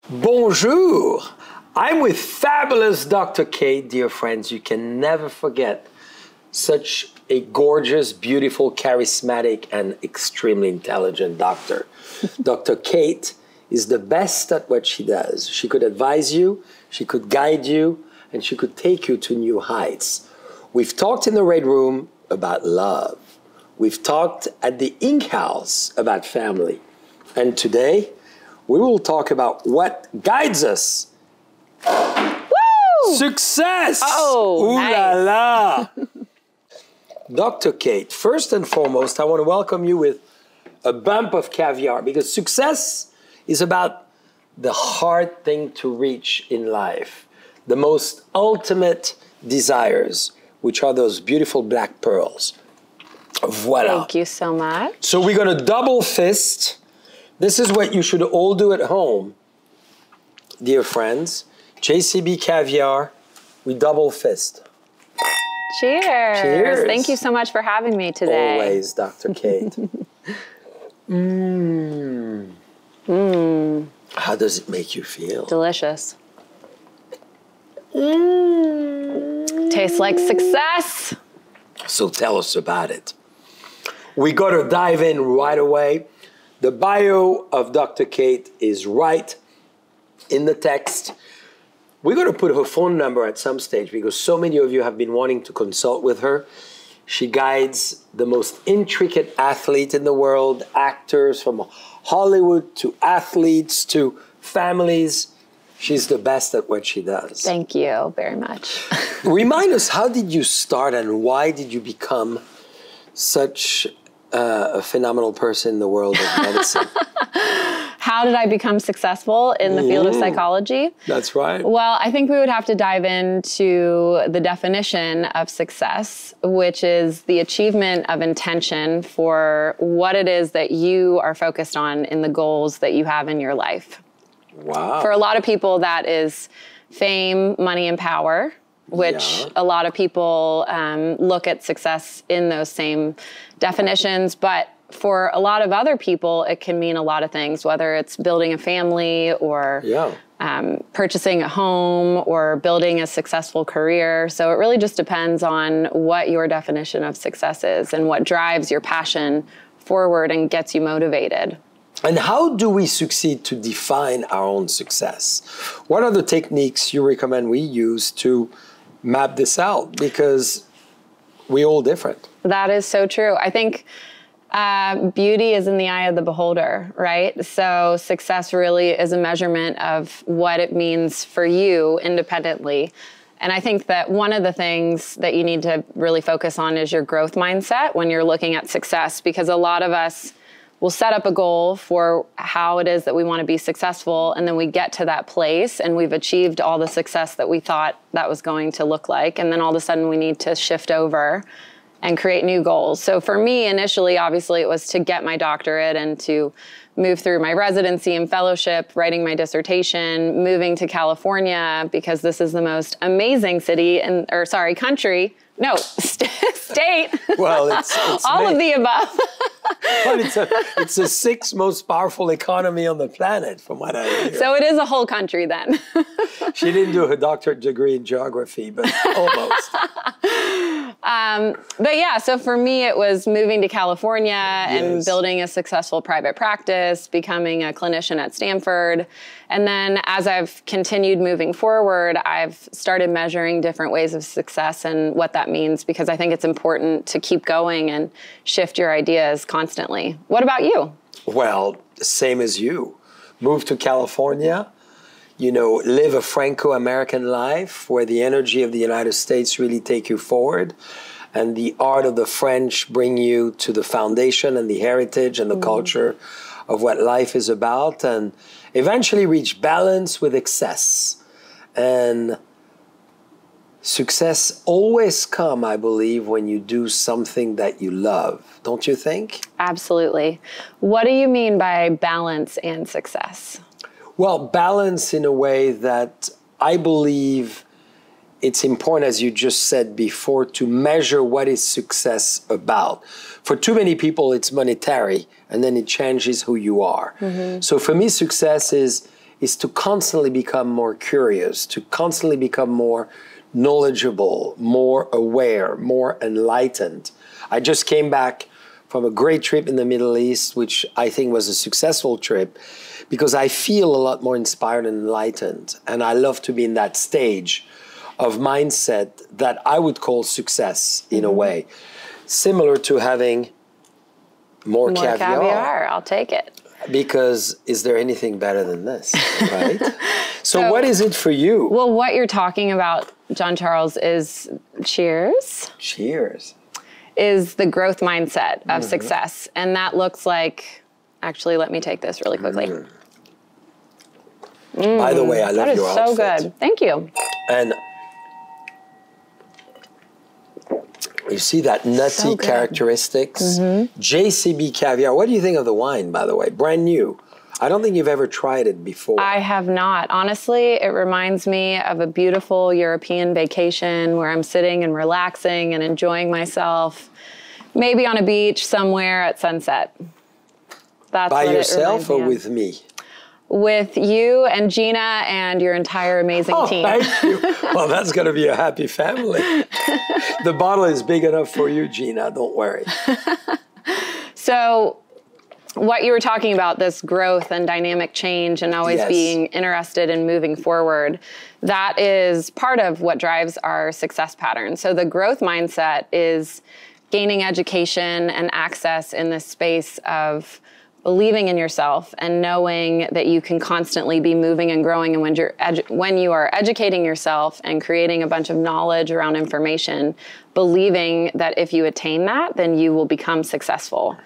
Bonjour! I'm with fabulous Dr. Kate, dear friends. You can never forget such a gorgeous, beautiful, charismatic, and extremely intelligent doctor. Dr. Kate is the best at what she does. She could advise you, she could guide you, and she could take you to new heights. We've talked in the Red Room about love. We've talked at the Ink House about family. And today, we will talk about what guides us. Woo! Success! Oh, ooh nice. la la! Dr. Kate, first and foremost, I want to welcome you with a bump of caviar because success is about the hard thing to reach in life, the most ultimate desires, which are those beautiful black pearls. Voila. Thank you so much. So we're going to double fist. This is what you should all do at home, dear friends. JCB Caviar, we double fist. Cheers. Cheers. Thank you so much for having me today. Always, Dr. Kate. How does it make you feel? Delicious. Tastes like success. So tell us about it. We got to dive in right away. The bio of Dr. Kate is right in the text. We're going to put her phone number at some stage because so many of you have been wanting to consult with her. She guides the most intricate athlete in the world, actors from Hollywood to athletes to families. She's the best at what she does. Thank you very much. Remind us, how did you start and why did you become such a phenomenal person in the world of medicine? How did I become successful in the field of psychology? That's right. Well, I think we would have to dive into the definition of success, which is the achievement of intention for what it is that you are focused on in the goals that you have in your life. Wow. For a lot of people, that is fame, money, and power, which a lot of people look at success in those same definitions. But for a lot of other people, it can mean a lot of things, whether it's building a family or purchasing a home or building a successful career. So it really just depends on what your definition of success is and what drives your passion forward and gets you motivated. And how do we succeed to define our own success? What are the techniques you recommend we use to map this out? Because we're all different. That is so true. I think beauty is in the eye of the beholder, right? So success really is a measurement of what it means for you independently. And I think that one of the things that you need to really focus on is your growth mindset when you're looking at success, because a lot of us will set up a goal for how it is that we want to be successful, and then we get to that place and we've achieved all the success that we thought that was going to look like, and then all of a sudden we need to shift over and create new goals. So for me, initially, obviously, it was to get my doctorate and to move through my residency and fellowship, writing my dissertation, moving to California because this is the most amazing country. No, state. Well, it's all of the above. But it's the sixth most powerful economy on the planet, from what I hear. So it is a whole country then. She didn't do her doctorate degree in geography, but almost. But yeah, so for me, it was moving to California and building a successful private practice, becoming a clinician at Stanford. And then as I've continued moving forward, I've started measuring different ways of success and what that means, because I think it's important to keep going and shift your ideas constantly. What about you? Well, same as you. Moved to California, live a Franco-American life where the energy of the United States really take you forward and the art of the French bring you to the foundation and the heritage and the culture of what life is about, and eventually reach balance with excess. And success always comes, I believe, when you do something that you love. Don't you think? Absolutely. What do you mean by balance and success? Well, balance in a way that I believe it's important, as you just said before, to measure what is success about. For too many people, it's monetary, and then it changes who you are. So for me, success is is to constantly become more curious, to constantly become more knowledgeable, more aware, more enlightened. I just came back from a great trip in the Middle East, which I think was a successful trip, because I feel a lot more inspired and enlightened. And I love to be in that stage of mindset that I would call success in a way, similar to having more caviar. I'll take it. Because is there anything better than this, right? So what is it for you? Well, what you're talking about, John Charles, is cheers. Cheers. Is the growth mindset of success. And that looks like, actually, let me take this really quickly. By the way, I love your outfit. That is so good. Thank you. And you see that nutty characteristics? JCB caviar. What do you think of the wine, by the way? Brand new. I don't think you've ever tried it before. I have not. Honestly, it reminds me of a beautiful European vacation where I'm sitting and relaxing and enjoying myself, maybe on a beach somewhere at sunset. That's by yourself or with me? With you and Gina and your entire amazing team. Thank you. Well, that's going to be a happy family. The bottle is big enough for you, Gina. Don't worry. So what you were talking about, this growth and dynamic change and always being interested in moving forward, that is part of what drives our success pattern. So the growth mindset is gaining education and access in this space of believing in yourself and knowing that you can constantly be moving and growing. And when you are educating yourself and creating a bunch of knowledge around information, believing that if you attain that, then you will become successful.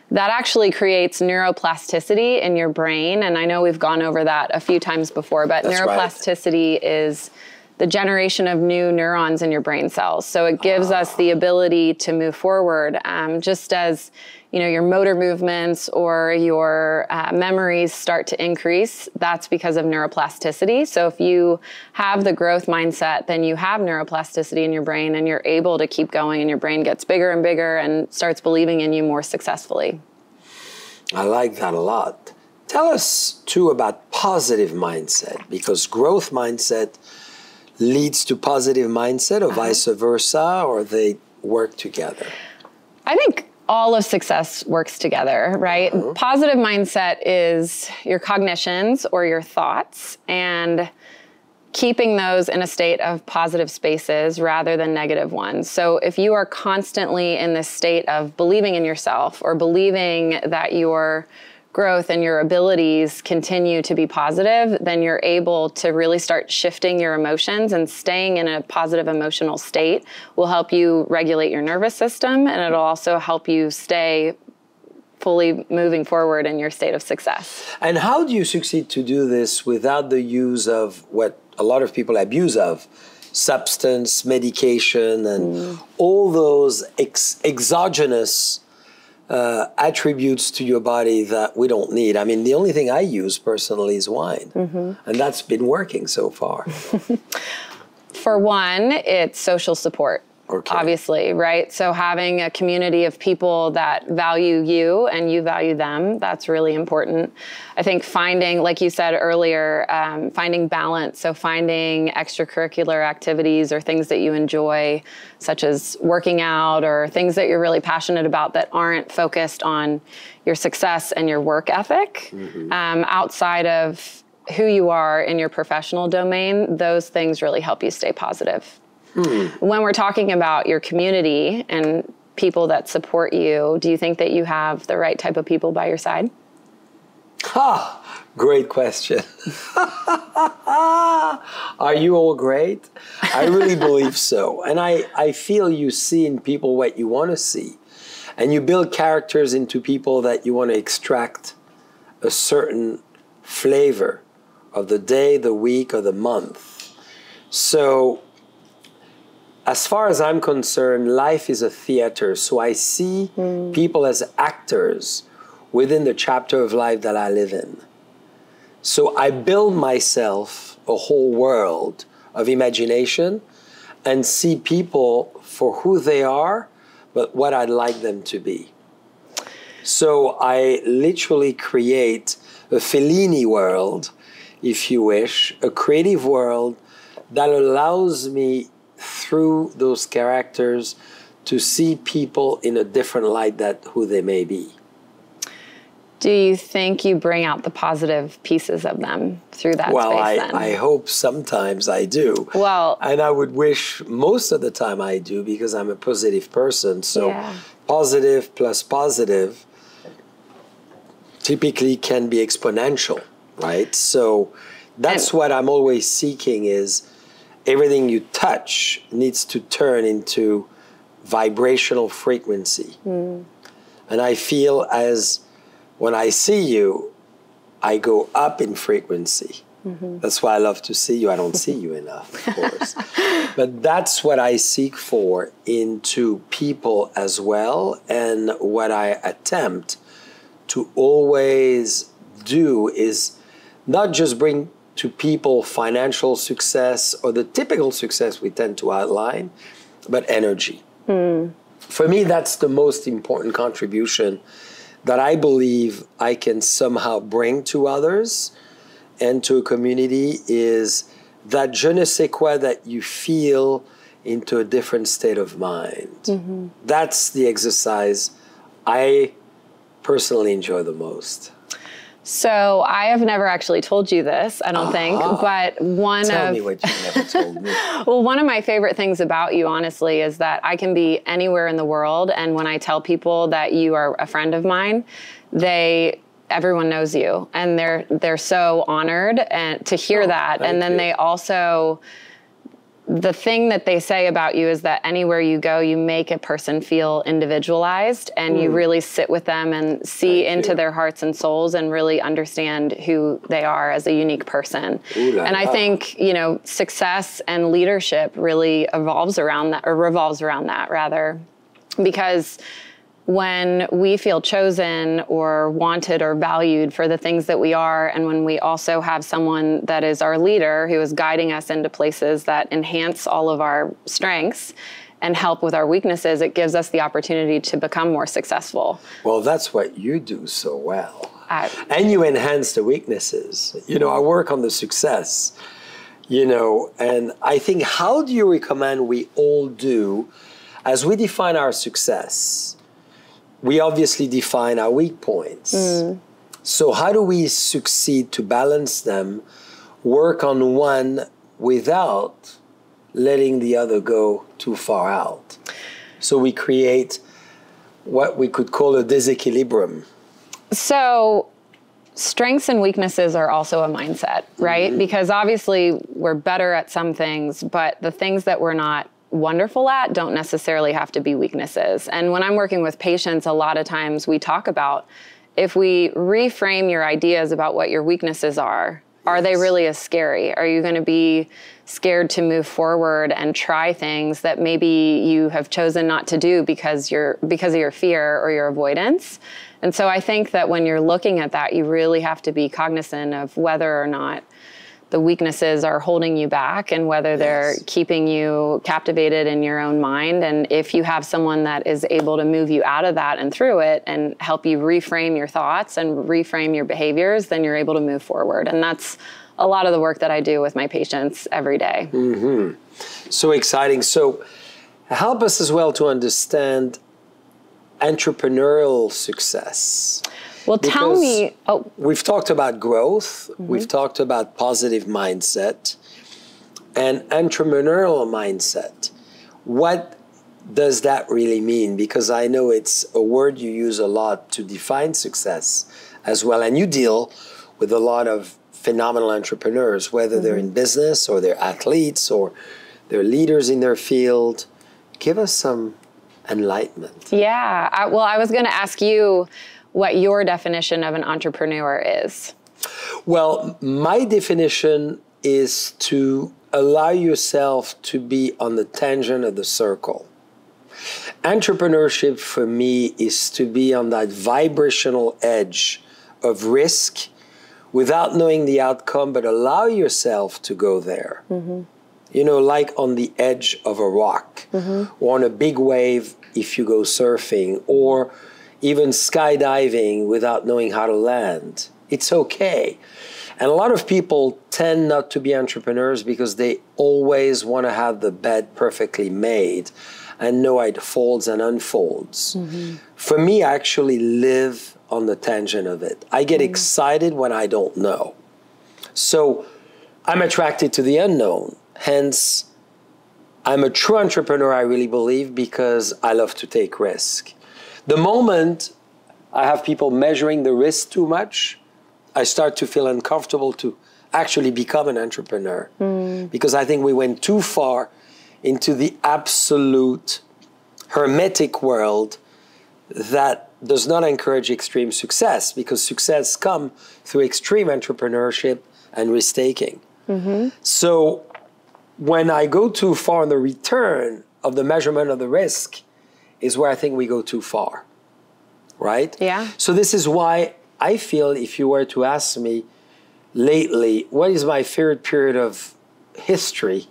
That actually creates neuroplasticity in your brain. And I know we've gone over that a few times before, but neuroplasticity is the generation of new neurons in your brain cells. So it gives us the ability to move forward, just as your motor movements or your memories start to increase. That's because of neuroplasticity. So if you have the growth mindset, then you have neuroplasticity in your brain and you're able to keep going and your brain gets bigger and bigger and starts believing in you more successfully. I like that a lot. Tell us too about positive mindset, because growth mindset leads to positive mindset or vice versa, or they work together? I think all of success works together, right? Positive mindset is your cognitions or your thoughts and keeping those in a state of positive spaces rather than negative ones. So if you are constantly in this state of believing in yourself or believing that your growth and your abilities continue to be positive, then you're able to really start shifting your emotions, and staying in a positive emotional state will help you regulate your nervous system, and it'll also help you stay fully moving forward in your state of success. And how do you succeed to do this without the use of what a lot of people abuse of, substance, medication, and all those exogenous attributes to your body that we don't need? I mean, the only thing I use personally is wine, and that's been working so far. For one, it's social support. Obviously, right? So having a community of people that value you and you value them, that's really important. I think finding, like you said earlier, finding balance. So finding extracurricular activities or things that you enjoy, such as working out or things that you're really passionate about that aren't focused on your success and your work ethic. Outside of who you are in your professional domain, those things really help you stay positive. When we're talking about your community and people that support you, do you think that you have the right type of people by your side? Great question. Are you all great? I really believe so. And I feel you see in people what you want to see. And you build characters into people that you want to extract a certain flavor of the day, the week, or the month. So as far as I'm concerned, life is a theater. So I see people as actors within the chapter of life that I live in. So I build myself a whole world of imagination and see people for who they are, but what I'd like them to be. So I literally create a Fellini world if you wish, a creative world that allows me through those characters to see people in a different light than who they may be. Do you think you bring out the positive pieces of them through that space then? I hope sometimes I do. Well, and I would wish most of the time I do, because I'm a positive person. So positive plus positive typically can be exponential, right? So that's what I'm always seeking, is everything you touch needs to turn into vibrational frequency. And I feel as when I see you, I go up in frequency. That's why I love to see you. I don't see you enough, of course. But that's what I seek for into people as well. And what I attempt to always do is not just bring to people financial success or the typical success we tend to outline, but energy. For me, that's the most important contribution that I believe I can somehow bring to others and to a community, is that je ne sais quoi that you feel into a different state of mind. That's the exercise I personally enjoy the most. So I have never actually told you this, I don't think, but Tell me what you never told me. Well, one of my favorite things about you, honestly, is that I can be anywhere in the world, and when I tell people that you are a friend of mine, everyone knows you, and they're so honored and to hear that. And then they also, the thing that they say about you is that anywhere you go, you make a person feel individualized, and you really sit with them and see into their hearts and souls and really understand who they are as a unique person. And I think, you know, success and leadership really revolves around that rather, because when we feel chosen or wanted or valued for the things that we are, and when we also have someone that is our leader who is guiding us into places that enhance all of our strengths and help with our weaknesses, it gives us the opportunity to become more successful. Well, that's what you do so well. And you enhance the weaknesses. You know, I work on the success, you know, and I think, how do you recommend we all do as we define our success? We obviously define our weak points. So how do we succeed to balance them, work on one without letting the other go too far out? So we create what we could call a disequilibrium. So strengths and weaknesses are also a mindset, right? Because obviously we're better at some things, but the things that we're not wonderful at don't necessarily have to be weaknesses. And when I'm working with patients, a lot of times we talk about, if we reframe your ideas about what your weaknesses are they really as scary? Are you going to be scared to move forward and try things that maybe you have chosen not to do because of your fear or your avoidance? And so I think that when you're looking at that, you really have to be cognizant of whether or not the weaknesses are holding you back, and whether they're keeping you captivated in your own mind. And if you have someone that is able to move you out of that and through it and help you reframe your thoughts and reframe your behaviors, then you're able to move forward. And that's a lot of the work that I do with my patients every day. So exciting. So help us as well to understand entrepreneurial success. Well, tell me. We've talked about growth. We've talked about positive mindset and entrepreneurial mindset. What does that really mean? Because I know it's a word you use a lot to define success as well. And you deal with a lot of phenomenal entrepreneurs, whether they're in business or they're athletes or they're leaders in their field. Give us some enlightenment. Yeah. I was going to ask you what your definition of an entrepreneur is. Well, my definition is to allow yourself to be on the tangent of the circle. Entrepreneurship for me is to be on that vibrational edge of risk without knowing the outcome, but allow yourself to go there. You know, like on the edge of a rock or on a big wave if you go surfing, or even skydiving without knowing how to land. It's okay. And a lot of people tend not to be entrepreneurs because they always want to have the bed perfectly made and know it folds and unfolds. For me, I actually live on the tangent of it. I get excited when I don't know. So I'm attracted to the unknown. Hence, I'm a true entrepreneur, I really believe, because I love to take risk. The moment I have people measuring the risk too much, I start to feel uncomfortable to actually become an entrepreneur. Because I think we went too far into the absolute hermetic world that does not encourage extreme success, because success comes through extreme entrepreneurship and risk-taking. So when I go too far on the return of the measurement of the risk is where I think we go too far, right? Yeah. So this is why I feel, if you were to ask me lately, what is my favorite period of history,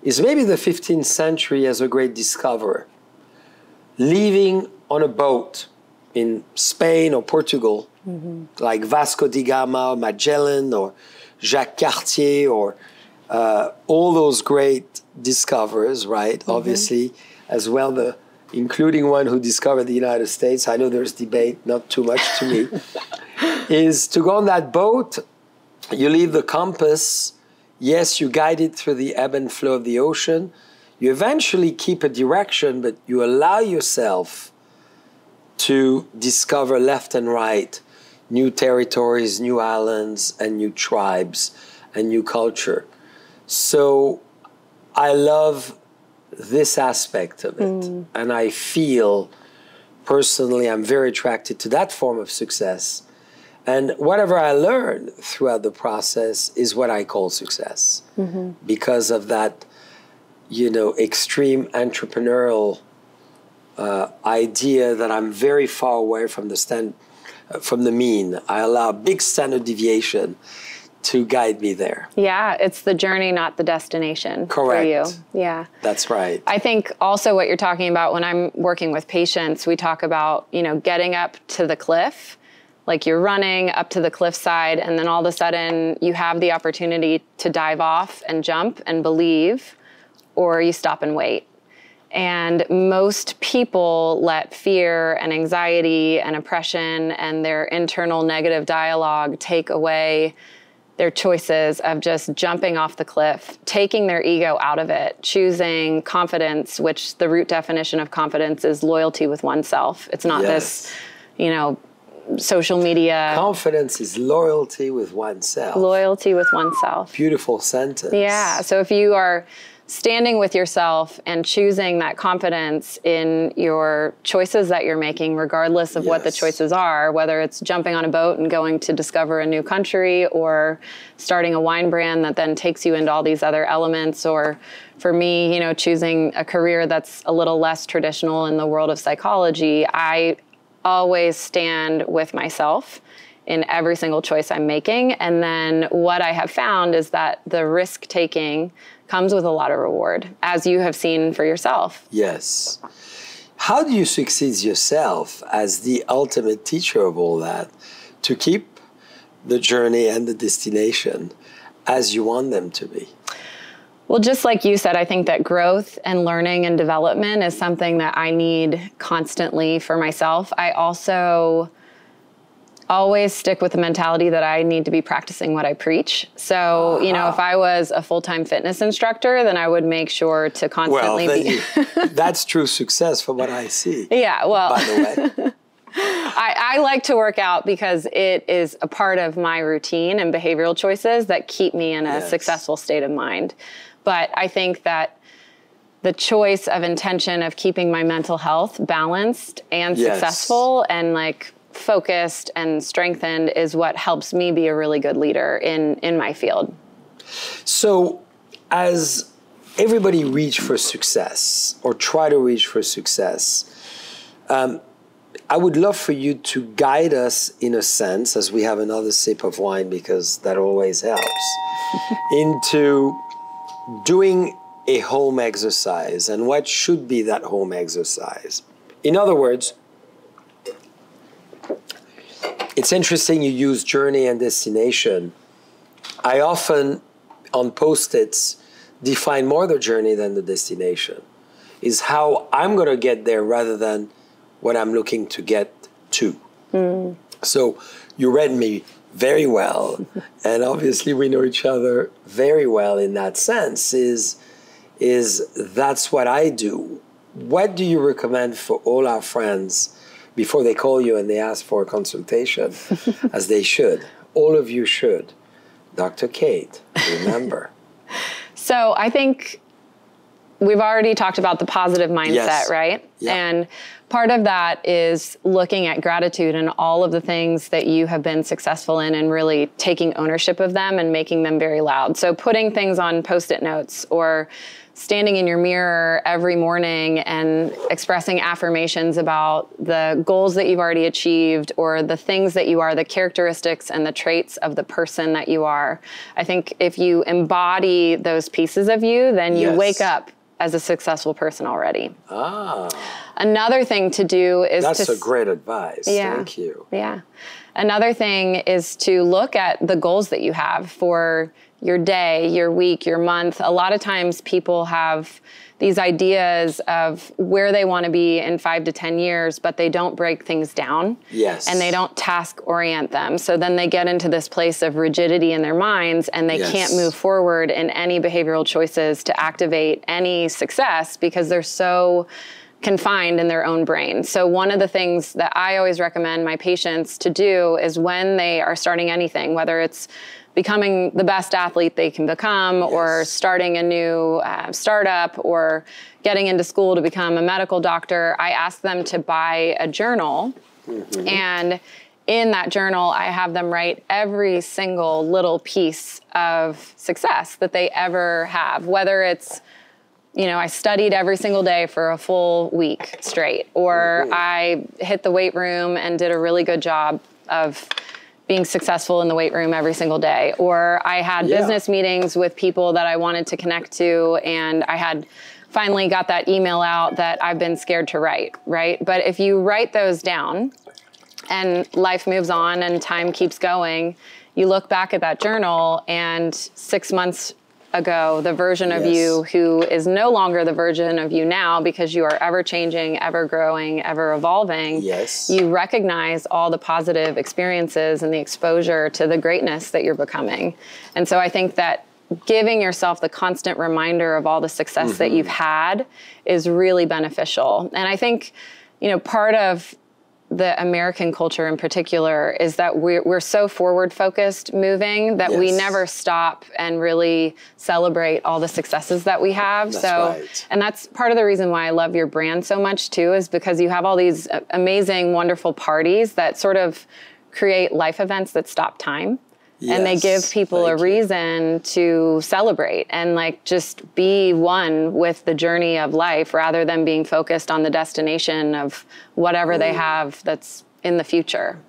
is maybe the 15th century as a great discoverer. Leaving on a boat in Spain or Portugal, like Vasco da Gama, or Magellan, or Jacques Cartier, or all those great discoverers, right? Obviously, as well, including one who discovered the United States. I know there's debate, not too much to me. Is to go on that boat, you leave the compass. Yes, you guide it through the ebb and flow of the ocean. You eventually keep a direction, but you allow yourself to discover left and right new territories, new islands, and new tribes, and new culture. So I love this aspect of it. And I feel, personally, I'm very attracted to that form of success. And whatever I learn throughout the process is what I call success. Because of that, extreme entrepreneurial idea that I'm very far away from the mean. I allow a big standard deviation to guide me there. Yeah, it's the journey, not the destination. Correct. For you. Yeah. That's right. I think also what you're talking about when I'm working with patients, we talk about, getting up to the cliff, like you're running up to the cliffside, and then all of a sudden you have the opportunity to dive off and jump and believe, or you stop and wait. And most people let fear and anxiety and oppression and their internal negative dialogue take away their choices of just jumping off the cliff, taking their ego out of it, choosing confidence, which the root definition of confidence is loyalty with oneself. It's not this, social media. Confidence is loyalty with oneself. Loyalty with oneself. Beautiful sentence. Yeah. So if you are standing with yourself and choosing that confidence in your choices that you're making, regardless of what the choices are, whether it's jumping on a boat and going to discover a new country, or starting a wine brand that then takes you into all these other elements, or for me, choosing a career that's a little less traditional in the world of psychology, I always stand with myself in every single choice I'm making. And then what I have found is that the risk taking comes with a lot of reward, as you have seen for yourself. Yes. How do you succeed yourself as the ultimate teacher of all that to keep the journey and the destination as you want them to be? Well, just like you said, I think that growth and learning and development is something that I need constantly for myself. I also always stick with the mentality that I need to be practicing what I preach. So, if I was a full-time fitness instructor, then I would make sure to constantly be... That's true success from what I see. Yeah, well... By the way. I like to work out because it is a part of my routine and behavioral choices that keep me in a successful state of mind. But I think that the choice of intention of keeping my mental health balanced and successful and focused and strengthened is what helps me be a really good leader in my field. So as everybody reach for success or try to reach for success, I would love for you to guide us in a sense, as we have another sip of wine because that always helps, into doing a home exercise and what should be that home exercise. In other words, it's interesting you use journey and destination I often, on Post-its, define more the journey than the destination. Is how I'm going to get there rather than what I'm looking to get to. So you read me very well, and obviously we know each other very well in that sense, is that's what I do. What do you recommend for all our friends before they call you and they ask for a consultation, as they should? All of you should. Dr. Kate, remember. So I think we've already talked about the positive mindset, Yes. right? Yeah. And part of that is looking at gratitude and all of the things that you have been successful in and really taking ownership of them and making them very loud. So putting things on Post-it notes or standing in your mirror every morning and expressing affirmations about the goals that you've already achieved or the things that you are, the characteristics and the traits of the person that you are. I think if you embody those pieces of you, then you Yes. wake up as a successful person already. Ah, Another thing to do is that's to a great advice. Yeah. Thank you. Yeah. Another thing is to look at the goals that you have for your day, your week, your month. A lot of times people have these ideas of where they want to be in 5 to 10 years, but they don't break things down. Yes. And they don't task orient them. So then they get into this place of rigidity in their minds and they Yes. can't move forward in any behavioral choices to activate any success because they're so confined in their own brain. So one of the things that I always recommend my patients to do is when they are starting anything, whether it's becoming the best athlete they can become, or Yes. starting a new startup, or getting into school to become a medical doctor, I ask them to buy a journal. And in that journal, I have them write every single little piece of success that they ever have, whether it's, you know, I studied every single day for a full week straight, or I hit the weight room and did a really good job of being successful in the weight room every single day, or I had business meetings with people that I wanted to connect to, and I had finally got that email out that I've been scared to write, right? But if you write those down and life moves on and time keeps going, you look back at that journal and 6 months ago, the version of you who is no longer the version of you now because you are ever changing, ever growing, ever evolving. Yes. You recognize all the positive experiences and the exposure to the greatness that you're becoming. And so I think that giving yourself the constant reminder of all the success that you've had is really beneficial. And I think, you know, part of the American culture in particular is that we're so forward focused moving that we never stop and really celebrate all the successes that we have. That's right. And that's part of the reason why I love your brand so much too, is because you have all these amazing, wonderful parties that sort of create life events that stop time. And they give people a reason to celebrate and like just be one with the journey of life rather than being focused on the destination of whatever they have that's in the future.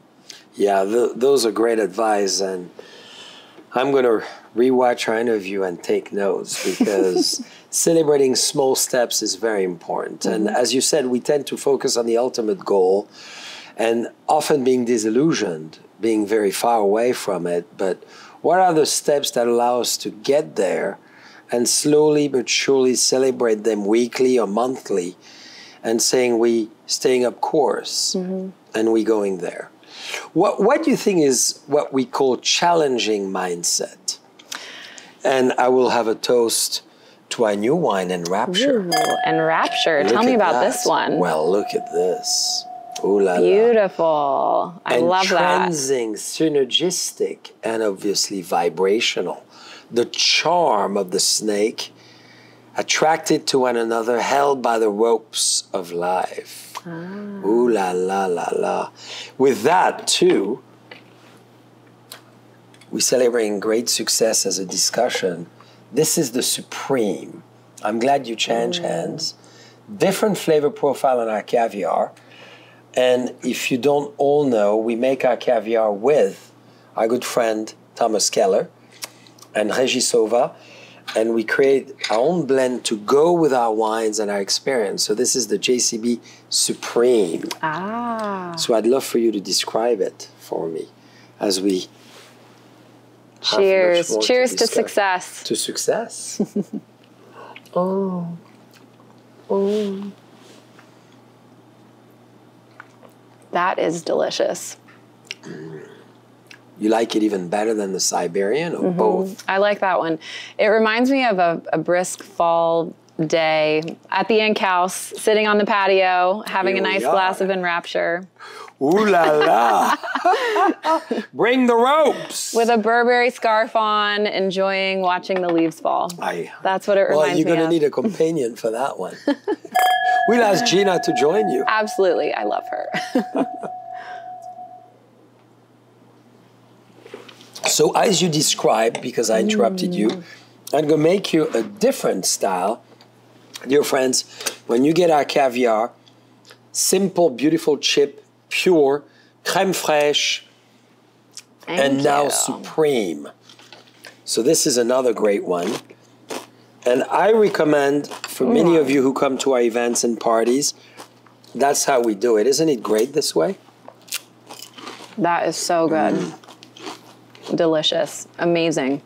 Yeah, those are great advice. And I'm going to rewatch our interview and take notes because celebrating small steps is very important. And as you said, we tend to focus on the ultimate goal and often being disillusioned, being very far away from it. But what are the steps that allow us to get there and slowly but surely celebrate them weekly or monthly and saying we staying up course and we going there? What do you think is what we call challenging mindset? And I will have a toast to our new wine, Enrapture. Ooh, Enrapture. Tell me about this one. Well, look at this. Ooh la la. Beautiful. I love that. Entrancing, synergistic, and obviously vibrational. The charm of the snake, attracted to one another, held by the ropes of life. Ooh la la la la. With that, too, we're celebrating great success as a discussion. This is the supreme. I'm glad you changed hands. Different flavor profile on our caviar. And if you don't all know, we make our caviar with our good friend Thomas Keller and Regis Sova, and we create our own blend to go with our wines and our experience. So this is the JCB Supreme. So I'd love for you to describe it for me as we Cheers. Cheers to success. To success. Oh. Oh. That is delicious. You like it even better than the Siberian, or both? I like that one. It reminds me of a brisk fall day at the Ink House, sitting on the patio, having a nice glass of Enrapture. Ooh la la! Bring the ropes! With a Burberry scarf on, enjoying watching the leaves fall. That's what it reminds me of. Well, you're going to need a companion for that one. We'll ask Gina to join you. Absolutely. I love her. So as you described, because I interrupted you, I'm going to make you a different style. Dear friends, when you get our caviar, simple, beautiful chip, pure, crème fraîche, and now supreme. So this is another great one. And I recommend, for many of you who come to our events and parties, that's how we do it. Isn't it great this way? That is so good. Delicious. Amazing.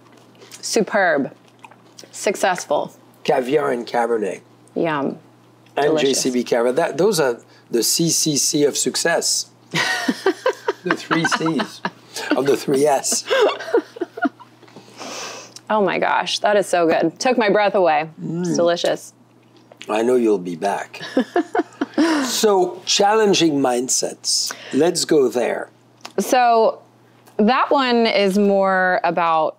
Superb. Successful. Caviar and Cabernet. Yum. And Delicious. JCB Cabernet. Those are the CCC of success. The 3 C's of the 3 S. Oh my gosh, that is so good. Took my breath away. It's delicious. I know you'll be back. So, challenging mindsets. Let's go there. So, that one is more about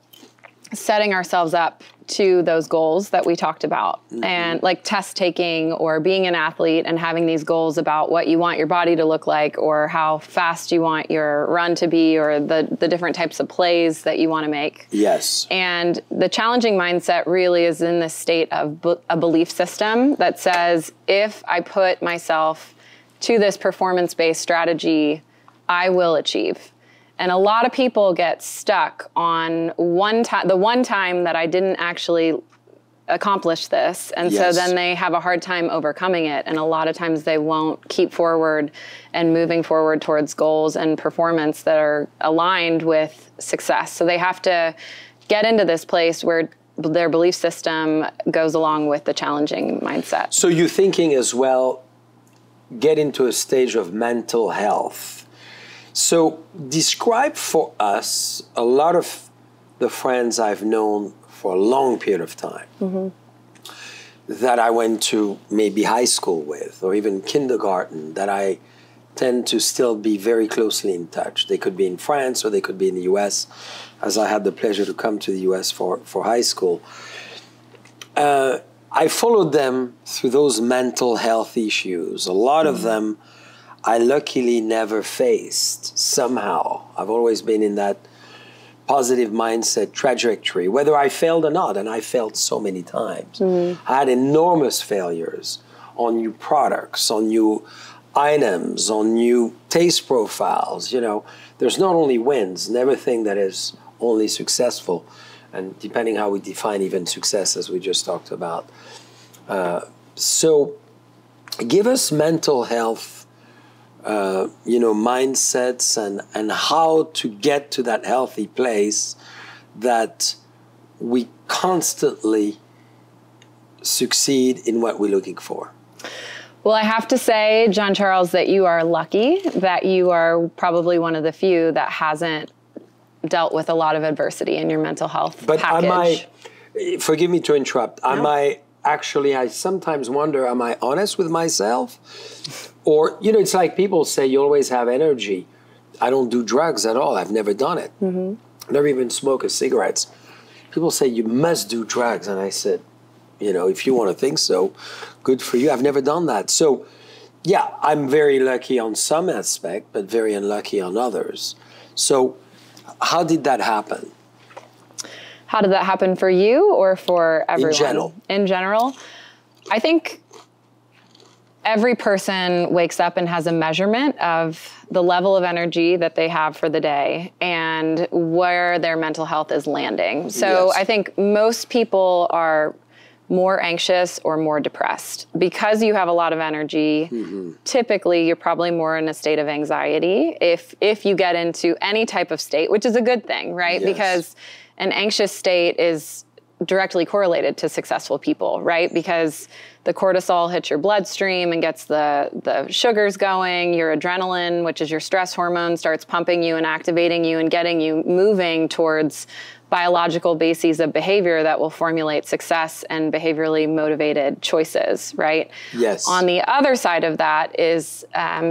setting ourselves up to those goals that we talked about, and like test taking or being an athlete and having these goals about what you want your body to look like, or how fast you want your run to be, or the different types of plays that you want to make. Yes. And the challenging mindset really is in this state of a belief system that says, if I put myself to this performance-based strategy, I will achieve. And a lot of people get stuck on the one time that I didn't actually accomplish this. And so then they have a hard time overcoming it. And a lot of times they won't keep forward and moving forward towards goals and performance that are aligned with success. So they have to get into this place where their belief system goes along with the challenging mindset. So you're thinking as well, get into a stage of mental health. So describe for us a lot of the friends I've known for a long period of time that I went to maybe high school with, or even kindergarten, that I tend to still be very closely in touch. They could be in France or they could be in the US, as I had the pleasure to come to the US for high school. I followed them through those mental health issues. A lot of them I luckily never faced somehow. I've always been in that positive mindset trajectory, whether I failed or not, and I failed so many times. I had enormous failures on new products, on new items, on new taste profiles. You know, there's not only wins, and everything that is only successful, and depending how we define even success, as we just talked about. So give us mental health mindsets and how to get to that healthy place that we constantly succeed in what we're looking for. Well, I have to say, John Charles, that you are lucky that you are probably one of the few that hasn't dealt with a lot of adversity in your mental health package. Forgive me to interrupt, I sometimes wonder, am I honest with myself? Or, it's like people say you always have energy. I don't do drugs at all. I've never done it. Never even smoke a cigarettes. People say you must do drugs. And I said, if you want to think so, good for you. I've never done that. So, yeah, I'm very lucky on some aspect, but very unlucky on others. So how did that happen? How did that happen for you or for everyone? In general. I think every person wakes up and has a measurement of the level of energy that they have for the day and where their mental health is landing. So I think most people are more anxious or more depressed. Because you have a lot of energy, typically you're probably more in a state of anxiety if you get into any type of state, which is a good thing, right? Because an anxious state is directly correlated to successful people, right? Because the cortisol hits your bloodstream and gets the sugars going. Your adrenaline, which is your stress hormone, starts pumping you and activating you and getting you moving towards biological bases of behavior that will formulate success and behaviorally motivated choices, right? Yes. On the other side of that is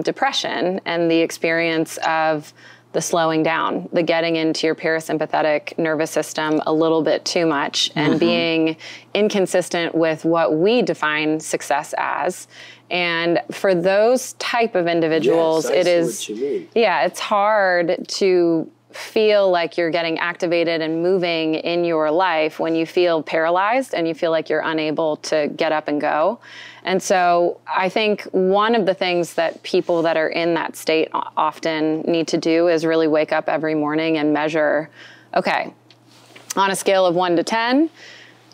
depression and the experience of the slowing down, the getting into your parasympathetic nervous system a little bit too much and being inconsistent with what we define success as. And for those type of individuals, yes, I see what you mean. Yeah, it's hard to feel like you're getting activated and moving in your life when you feel paralyzed and you feel like you're unable to get up and go. And so I think one of the things that people that are in that state often need to do is really wake up every morning and measure, okay, on a scale of 1 to 10,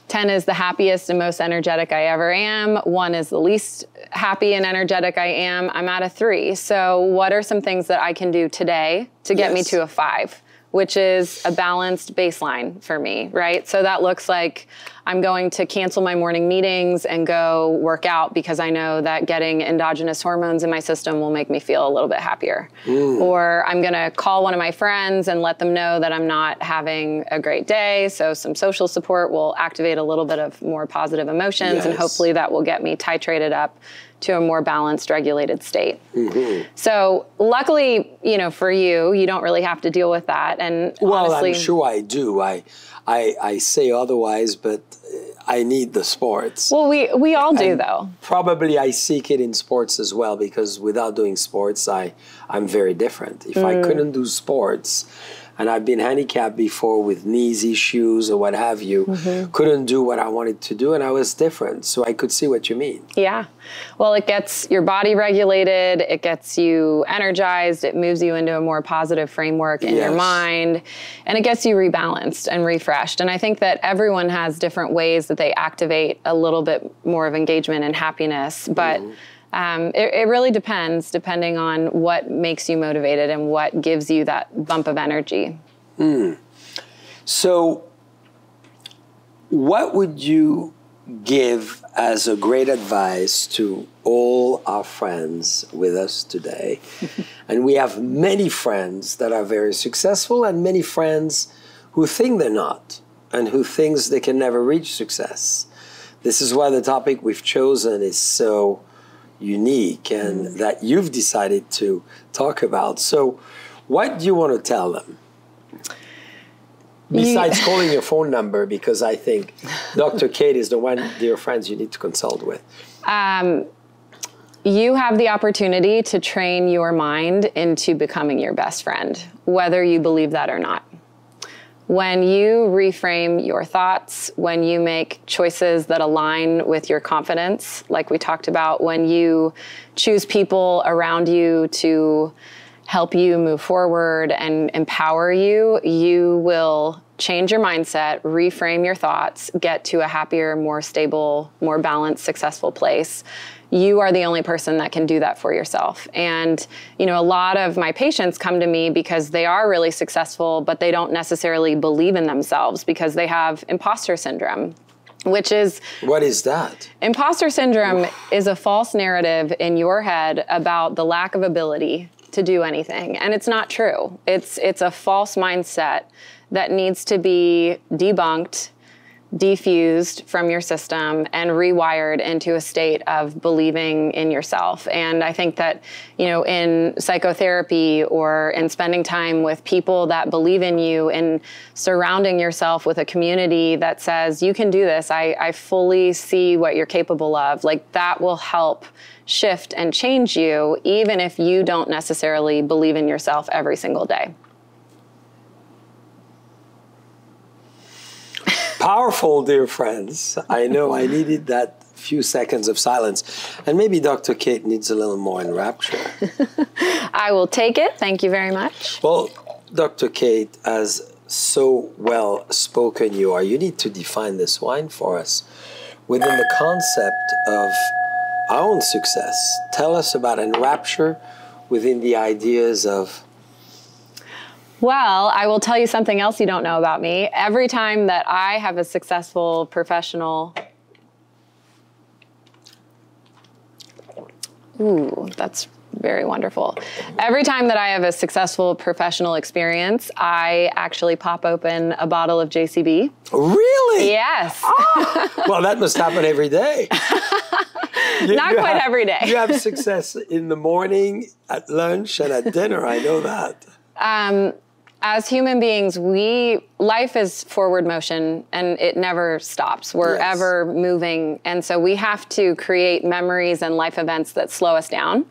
10 is the happiest and most energetic I ever am. 1 is the least happy and energetic I am. I'm at a 3. So what are some things that I can do today to get me to a 5, which is a balanced baseline for me, right? So that looks like I'm going to cancel my morning meetings and go work out because I know that getting endogenous hormones in my system will make me feel a little bit happier. Or I'm gonna call one of my friends and let them know that I'm not having a great day. So some social support will activate a little bit of more positive emotions, and hopefully that will get me titrated up to a more balanced, regulated state. So luckily, you know, for you, you don't really have to deal with that. And well, honestly, I'm sure I do. I say otherwise, but I need the sports. Well, we all do, though. Probably I seek it in sports as well, because without doing sports, I'm very different. If I couldn't do sports, and I've been handicapped before with knees issues or what have you, couldn't do what I wanted to do, and I was different. So I could see what you mean. Yeah. Well, it gets your body regulated, it gets you energized, it moves you into a more positive framework in your mind, and it gets you rebalanced and refreshed. And I think that everyone has different ways that they activate a little bit more of engagement and happiness, but it really depends, depending on what makes you motivated and what gives you that bump of energy. So what would you give as a great advice to all our friends with us today? And we have many friends that are very successful and many friends who think they're not and who thinks they can never reach success. This is why the topic we've chosen is so unique and that you've decided to talk about. So what do you want to tell them? Besides calling your phone number, because I think Dr. Kate is the one, dear friends, you need to consult with. You have the opportunity to train your mind into becoming your best friend, whether you believe that or not. When you reframe your thoughts, when you make choices that align with your confidence, like we talked about, when you choose people around you to help you move forward and empower you, you will change your mindset, reframe your thoughts, get to a happier, more stable, more balanced, successful place. You are the only person that can do that for yourself. And, you know, a lot of my patients come to me because they are really successful, but they don't necessarily believe in themselves because they have imposter syndrome, which is... What is that? Imposter syndrome is a false narrative in your head about the lack of ability to do anything. And it's not true. It's a false mindset that needs to be debunked, defused from your system, and rewired into a state of believing in yourself. And I think that, you know, in psychotherapy or in spending time with people that believe in you and surrounding yourself with a community that says, you can do this, I fully see what you're capable of, like that will help shift and change you, even if you don't necessarily believe in yourself every single day. Powerful, dear friends. I know I needed that few seconds of silence. And maybe Dr. Kate needs a little more enrapture. I will take it. Thank you very much. Well, Dr. Kate, as so well spoken you are, you need to define this wine for us within the concept of our own success. Tell us about enrapture within the ideas of Well, I will tell you something else you don't know about me. Every time that I have a successful professional... Ooh, that's very wonderful. Every time that I have a successful professional experience, I actually pop open a bottle of JCB. Really? Yes. Oh, well, that must happen every day. Not quite every day. You have success in the morning, at lunch, and at dinner. I know that. As human beings, life is forward motion and it never stops. We're ever moving. And so we have to create memories and life events that slow us down,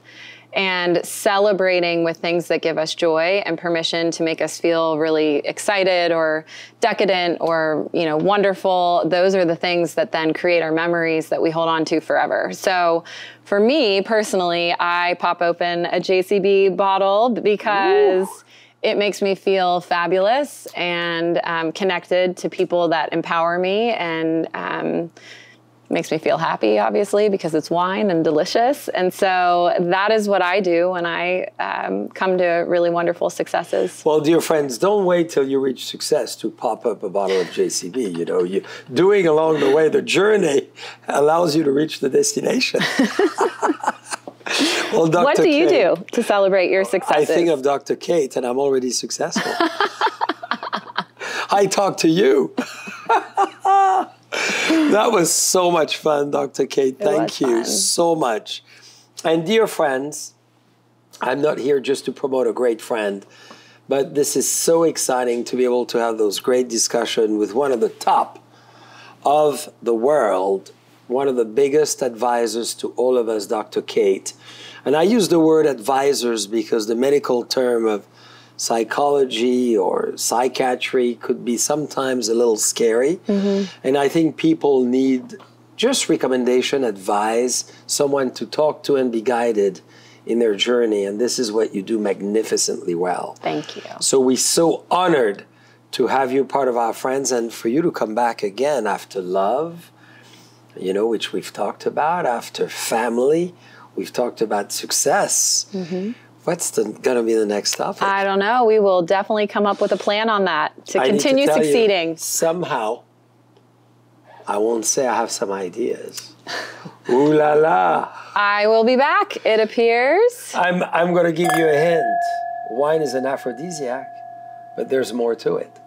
and celebrating with things that give us joy and permission to make us feel really excited or decadent or, wonderful. Those are the things that then create our memories that we hold on to forever. So for me personally, I pop open a JCB bottle because it makes me feel fabulous and connected to people that empower me, and makes me feel happy, obviously, because it's wine and delicious. And so that is what I do when I come to really wonderful successes. Well, dear friends, don't wait till you reach success to pop up a bottle of JCB. You doing along the way, the journey allows you to reach the destination. Well, Dr. What do you Kate, do to celebrate your successes? I think of Dr. Kate, and I'm already successful. I talk to you. That was so much fun, Dr. Kate. Thank you so much. And dear friends, I'm not here just to promote a great friend, but this is so exciting to be able to have those great discussions with one of the top of the world, one of the biggest advisors to all of us, Dr. Kate. And I use the word advisors because the medical term of psychology or psychiatry could be sometimes a little scary. And I think people need just recommendation, advice, someone to talk to and be guided in their journey. And this is what you do magnificently well. Thank you. So we're so honored to have you part of our friends and for you to come back again after love, which we've talked about, after family, we've talked about success. What's going to be the next topic? I don't know. We will definitely come up with a plan on that to continue succeeding. Somehow, I won't say I have some ideas. Ooh la la. I will be back, it appears. I'm going to give you a hint. Wine is an aphrodisiac, but there's more to it.